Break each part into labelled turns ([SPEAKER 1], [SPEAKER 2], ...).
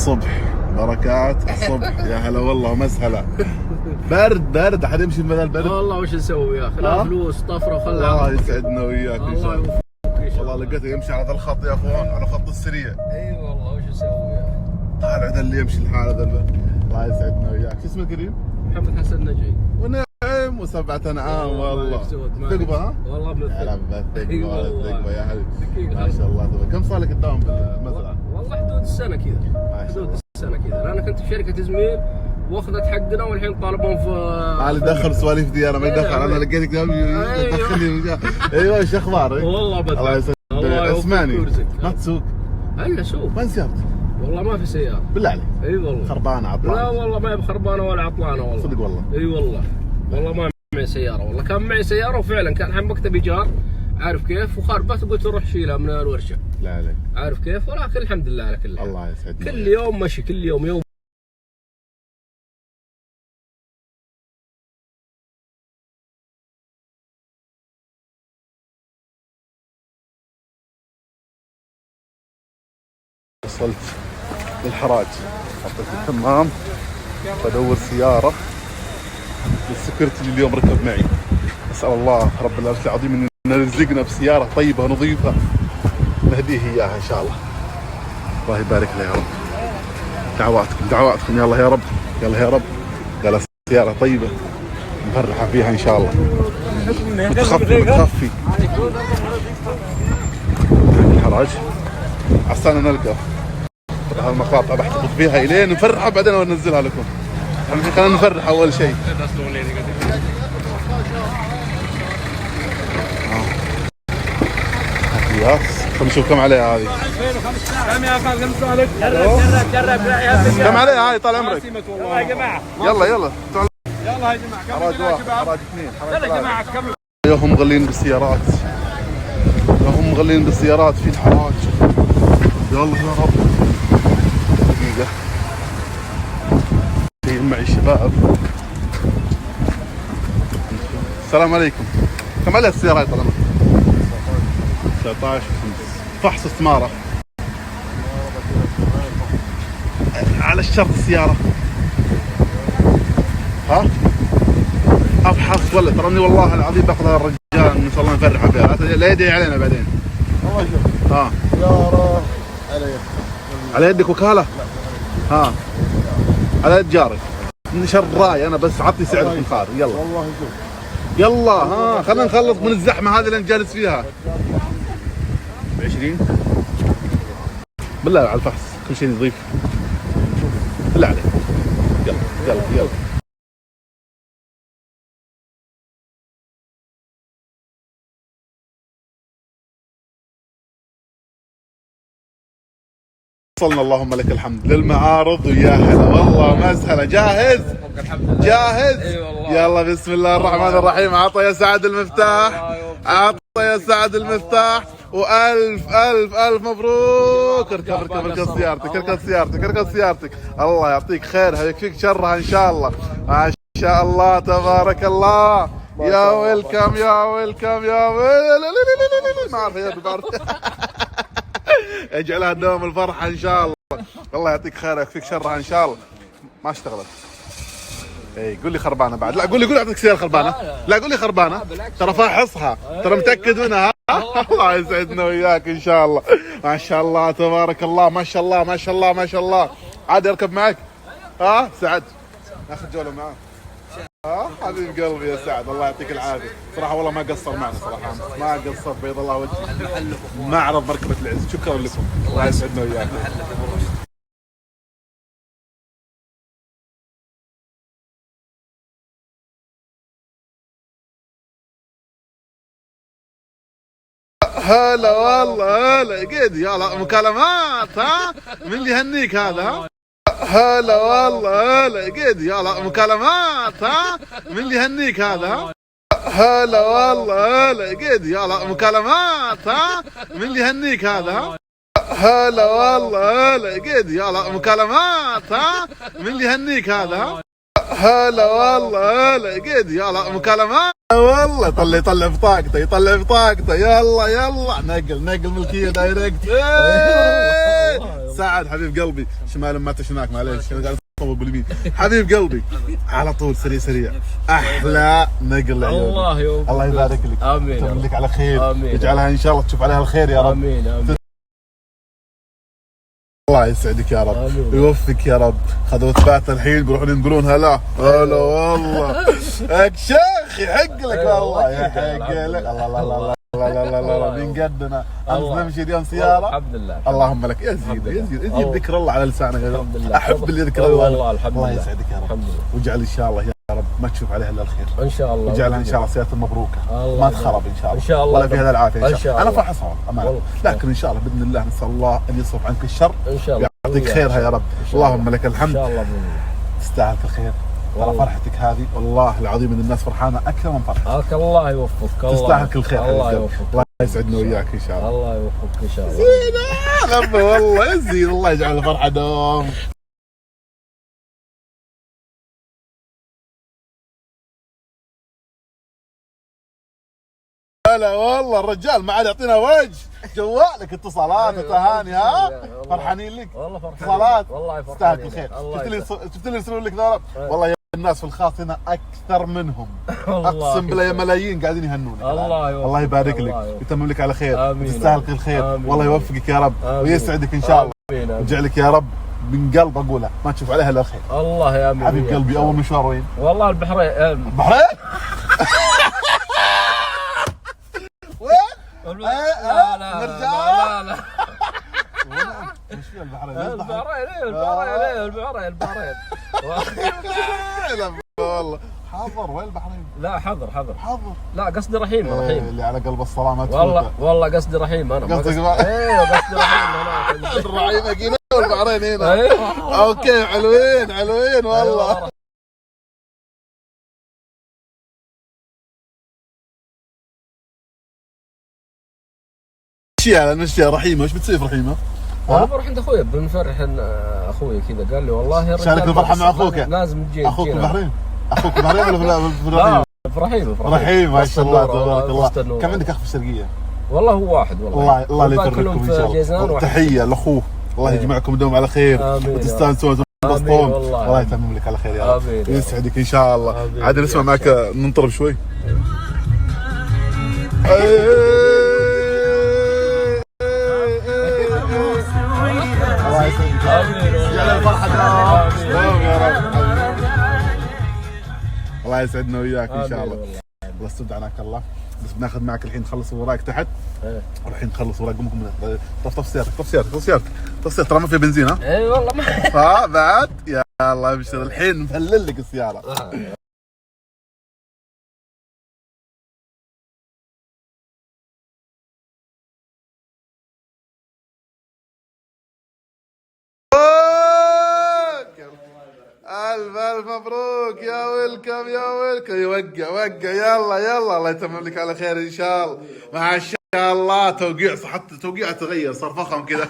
[SPEAKER 1] الصبح بركات الصبح. يا هلا والله مسهلا. برد حد يمشي بمدى البرد
[SPEAKER 2] والله وش نسوي يا اخي؟ لا فلوس طفره وخلها.
[SPEAKER 1] الله يسعدنا وياك ان شاء الله. والله
[SPEAKER 2] الله
[SPEAKER 1] لقيته يمشي على ذا الخط يا اخوان، على خط السريع.
[SPEAKER 2] اي والله وش نسوي يا اخي؟
[SPEAKER 1] طالع ذا اللي يمشي الحال ذا الله يسعدنا وياك. شو اسمك كريم؟
[SPEAKER 2] محمد حسن نجي.
[SPEAKER 1] ونعم وسبعة انعام والله. ثقبه ها؟
[SPEAKER 2] والله ابن
[SPEAKER 1] ثقبه يا حبيبي ما شاء الله. كم صار لك تداوم بالمزرعه؟
[SPEAKER 2] والله حدود السنه كذا. حدود السنه كذا. انا كنت في شركه زميل واخذت حقنا والحين طالبون في
[SPEAKER 1] اللي دخل سواليف دي انا ما يدخل. انا لقيتك تدخلني. ايوه ايش اخبارك؟
[SPEAKER 2] والله بدر
[SPEAKER 1] الله يسعدك. اسمعني ما تسوق؟
[SPEAKER 2] الا سوق.
[SPEAKER 1] وين سيارتك؟
[SPEAKER 2] والله ما في سياره.
[SPEAKER 1] بالله عليك؟
[SPEAKER 2] اي والله.
[SPEAKER 1] خربانه عطلانه؟
[SPEAKER 2] لا والله ما هي بخربانه ولا عطلانه والله.
[SPEAKER 1] صدق والله؟
[SPEAKER 2] اي والله. والله ما معي سياره. والله كان معي سياره وفعلا كان الحين مكتبي جار عارف كيف وخربت وقلت روح شيلها من الورشه.
[SPEAKER 1] لا عليك.
[SPEAKER 2] عارف كيف ولكن الحمد لله على كل حال.
[SPEAKER 1] الله يسعدك.
[SPEAKER 2] كل يوم مشي كل يوم.
[SPEAKER 1] وصلت للحراج حطيت الكمام بدور سيارة للسكرتي اللي اليوم ركب معي. أسأل الله رب العرش العظيم أن يرزقنا بسيارة طيبة نظيفة نهديه إياها إن شاء الله. الله يبارك له يا رب. دعواتكم يلا يا رب. يلا يا رب. قال سيارة طيبة نفرح فيها إن شاء الله. متخفي الحراج عسانا نلقى هالمقاطع بحتفظ فيها الين نفرحها بعدين وننزلها لكم. خلينا نفرح اول شيء. حيات خلينا نشوف كم عليها هذه.
[SPEAKER 2] كم يا اخي سالك؟ جرب
[SPEAKER 1] كم عليها هاي طال عمرك؟
[SPEAKER 2] يلا يا جماعه.
[SPEAKER 1] يلا
[SPEAKER 2] يلا يا جماعه.
[SPEAKER 1] حراج واحد حراج اثنين
[SPEAKER 2] يلا يا جماعه كملوا.
[SPEAKER 1] هم مغلين بالسيارات. هم مغلين بالسيارات في الحراج. يلا يا رب. دقيقة معي الشباب. السلام عليكم. كم عليها السيارة يا طال 19 فحص استمارة على الشرط السيارة. ها ابحث ولا تراني والله العظيم باخذها الرجال ان شاء الله نفرحها فيها. لا يدعي علينا بعدين.
[SPEAKER 3] الله يشوف.
[SPEAKER 1] ها
[SPEAKER 3] سيارة
[SPEAKER 1] على يدك وكالة؟ ها على يد جارك. شراي انا بس عطني سعر الخار. يلا
[SPEAKER 3] والله يشوف.
[SPEAKER 1] يلا ها خلينا نخلص من الزحمة هذه اللي انت جالس فيها. ب20 بالله على الفحص كل شيء نظيف بالله عليك. يلا وصلنا اللهم لك الحمد للمعارض. ويا هلا والله مسهلا. جاهز؟ جاهز؟ يلا بسم الله الرحمن الرحيم. عطى يا سعد المفتاح. عطى يا سعد المفتاح. والف الف الف مبروك. اركب سيارتك. الله يعطيك خيرها ويكفيك شرها ان شاء الله. ما شاء الله تبارك الله. يا ويلكم ما اعرف يا بعرف. اجعلها دوم الفرحة ان شاء الله. الله يعطيك خير ويكفيك شرها ان شاء الله. ما اشتغلت. اي قول لي خربانه بعد. لا قول لي اعطيك سيارة خربانه. لا قول لي خربانه ترى فاحصها ترى متاكد منها. الله يسعدنا وياك ان شاء الله. ما شاء الله تبارك الله. ما شاء الله. عاد اركب معك. ها سعد ناخذ جوله معاه. حبيب قلبي يا سعد الله يعطيك العافيه. صراحه والله ما قصر معنا صراحه. ما قصر بيض الله وجهك. معرض مركبة العز. شكرا لكم. الله يسعدنا وياك. هلا والله هلا قيد يلا مكالمات. ها من اللي يهنيك هذا؟ هلا والله هلا قيد يلا مكالمات. ها من اللي يهنيك هذا؟ هلا والله هلا قيد يلا مكالمات. ها من اللي يهنيك هذا؟ هلا والله هلا قيد يلا مكالمات. ها من اللي يهنيك هذا؟ هلا والله هلا قد يلا مكالمات والله. يطلع بطاقته يلا نقل ملكيه دايركت. سعد حبيب قلبي شمال ما تشناك معليش قاعد اصوب باليمين. حبيب قلبي على طول سريع احلى نقل.
[SPEAKER 2] الله يوفقك،
[SPEAKER 1] الله يبارك لك،
[SPEAKER 2] امين،
[SPEAKER 1] يتم لك على خير،
[SPEAKER 2] امين،
[SPEAKER 1] يجعلها ان شاء الله تشوف عليها الخير يا رب.
[SPEAKER 2] امين.
[SPEAKER 1] الله يسعدك يا رب، يوفقك يا رب. خذوا ثبات الحين بيروحون ينقلون هلا والله. شيخ يحق لك والله، يحق لك. الله لا من قدنا امس نمشي اليوم سياره.
[SPEAKER 2] الحمد لله،
[SPEAKER 1] اللهم لك يزيد ذكر الله على لسانك.
[SPEAKER 2] الحمد لله،
[SPEAKER 1] احب اللي يذكر الله.
[SPEAKER 2] والله الحمد لله.
[SPEAKER 1] الله يسعدك يا رب، واجعل ان شاء الله يا رب ما تشوف عليها الا الخير
[SPEAKER 2] ان شاء الله،
[SPEAKER 1] واجعلها ان شاء الله سياره مبروكه ما تخرب ان شاء الله،
[SPEAKER 2] ان شاء الله،
[SPEAKER 1] ولا في هذا العافيه ان شاء الله. انا
[SPEAKER 2] الله.
[SPEAKER 1] فرحان صراحه امانه، لكن ان شاء الله باذن الله نسال الله ان يصرف عنك الشر
[SPEAKER 2] ان شاء الله،
[SPEAKER 1] يعطيك خيرها يا رب. اللهم لك الحمد،
[SPEAKER 2] ان شاء الله
[SPEAKER 1] تستاهل الخير. ترى فرحتك هذه والله العظيم ان الناس فرحانه اكثر من فرحتك.
[SPEAKER 2] الله يوفقك،
[SPEAKER 1] تستاهل كل خير.
[SPEAKER 2] الله يوفقك،
[SPEAKER 1] الله يسعدنا وياك ان شاء الله.
[SPEAKER 2] الله يوفقك ان شاء الله.
[SPEAKER 1] زين والله يزيد، الله يجعل الفرحه دوم. هلا والله الرجال ما عاد يعطينا وجه. جوالك اتصالات وتهاني ها فرحانين لك
[SPEAKER 2] والله فرحانين
[SPEAKER 1] اتصالات.
[SPEAKER 2] والله فرحانين.
[SPEAKER 1] تستاهل كل خير. شفت اللي يرسلون لك ذولا والله يا الناس في الخاص هنا اكثر منهم. اقسم بالله يا ملايين قاعدين يهنونك. الله يبارك لك، يتمم لك على خير، تستاهل كل خير. والله يوفقك يا رب ويسعدك ان شاء الله، ويجعلك يا رب من قلب اقولها ما تشوف عليها الا الخير.
[SPEAKER 2] الله يا امين.
[SPEAKER 1] حبيب قلبي اول مشوار وين؟
[SPEAKER 2] والله البحرين.
[SPEAKER 1] البحرين؟ وين؟
[SPEAKER 2] لا
[SPEAKER 1] وش في البحرين؟
[SPEAKER 2] البحرين
[SPEAKER 1] والله حاضر. وين البحرين؟
[SPEAKER 2] لا حضر لا قصدي رحيم.
[SPEAKER 1] اللي على قلب الصلاة ما تفوته.
[SPEAKER 2] والله قصدي رحيم انا.
[SPEAKER 1] قصدك
[SPEAKER 2] قصدي رحيم انا.
[SPEAKER 1] الرحيم هنا والبحرين هنا. اوكي حلوين والله. نمشي رحيمه. وش بتسوي في رحيمه؟
[SPEAKER 2] انا بروح عند اخوي بنفرح اخوي كذا. قال لي والله
[SPEAKER 1] شارك الفرحه مع اخوك.
[SPEAKER 2] لازم تجي.
[SPEAKER 1] اخوك البحرين؟ اخوك البحرين ولا في الرحيم؟
[SPEAKER 2] في رحيم.
[SPEAKER 1] رحيم ما شاء الله تبارك الله. كم عندك اخ في الشرقيه؟
[SPEAKER 2] والله هو واحد. والله
[SPEAKER 1] الله لا يفرقكم ان شاء الله. تحيه لاخوه، الله يجمعكم دوم على خير وتستانسون وتنبسطون. الله يتمم لك على خير يا رب، يسعدك ان شاء الله. عاد نسمع معك ننطرب شوي. الله يسعدك يا الفرحه دوم يا رب. الله يسعدنا وياك ان شاء الله. الله استودعناك الله. بس بناخذ معك الحين نخلص وراك تحت. والحين نخلص وراك قومكم طف سيارتك ترى ما في بنزين ها؟
[SPEAKER 2] اي والله ما
[SPEAKER 1] بعد يا الله ابشر الحين مفلل لك السياره. الف مبروك يا ويلكم يوقع يلا الله يتمم لك على خير ان شاء الله. ما شاء الله توقيع حتى توقيعه تغير صار فخم كذا.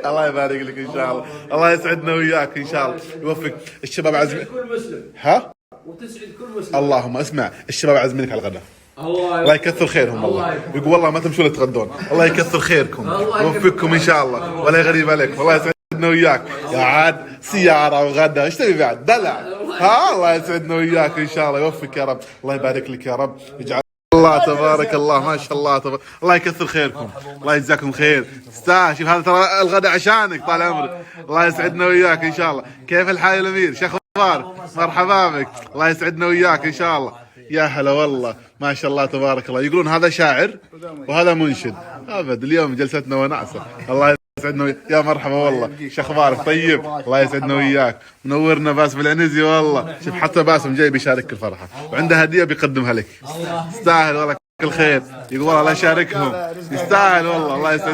[SPEAKER 1] الله يبارك لك ان شاء الله. الله يسعدنا وياك ان شاء الله، يوفق الشباب عزمي
[SPEAKER 2] كل مسلم
[SPEAKER 1] ها
[SPEAKER 2] وتسعد كل مسلم.
[SPEAKER 1] اللهم اسمع الشباب عازمينك على الغداء. الله يكثر خيرهم والله. يقول والله ما تمشون تتغدون. الله يكثر خيركم ويوفقكم ان شاء الله ولا يغريب عليك. والله يسعدنا وياك يا عاد سياره وغدا ايش تبي بعد دلع ها. الله يسعدنا وياك ان شاء الله، يوفقك يا رب. الله يبارك لك يا رب، يجعل الله تبارك الله ما شاء الله تبارك الله يكثر خيركم. الله يجزاكم خير، تستاهل. شوف هذا ترى الغداء عشانك طال عمرك. الله يسعدنا وياك ان شاء الله. كيف الحال يا الامير؟ شو اخبارك؟ مرحبا بك. الله يسعدنا وياك ان شو الله. يا هلا والله ما شاء الله تبارك الله. يقولون هذا شاعر وهذا منشد. ابد اليوم جلستنا وناسه. الله يسعدنا يا مرحبا والله. شو اخبارك؟ طيب الله يسعدنا وياك. منورنا باسم العنزي والله. شوف حتى باسم جاي بيشارك الفرحه وعنده هديه بيقدمها لك. يستاهل والله كل خير. يقول والله لا شاركهم يستاهل والله. الله يسعدك.